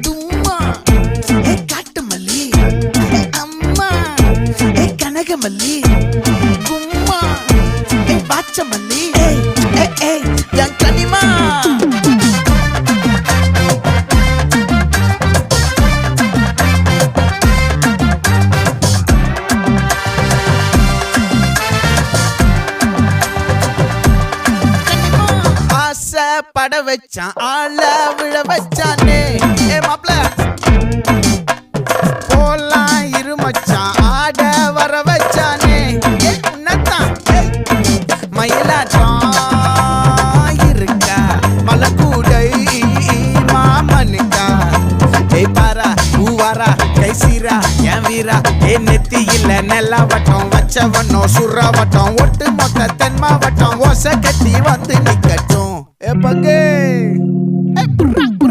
தும்மா ஏ காட்டு மல்லி அம்மா ஏ கனகமல்லி கும்மா ஏ பாச்ச மல்லி என் கனிமா பட வச்சான் ஆள விழ வச்சானே ஏ மாப்ள போலாம் இருமச்சான் ஆட வர வச்சானே ஏ உன்னத்தான் மயிலாட்டம் இருக்கா மலக்கூடை மாமனுக்கா ஏய் பாரா பூவாரா கைசீரா என் வீரா ஏ நெத்தி இல்ல நெல்லா வட்டம் வச்சவனோ சுறா வட்டம் ஒட்டு மொத்த தென் மாவட்டம் ஓசை கட்டி வந்து நிக்கட்டும். É pra quem?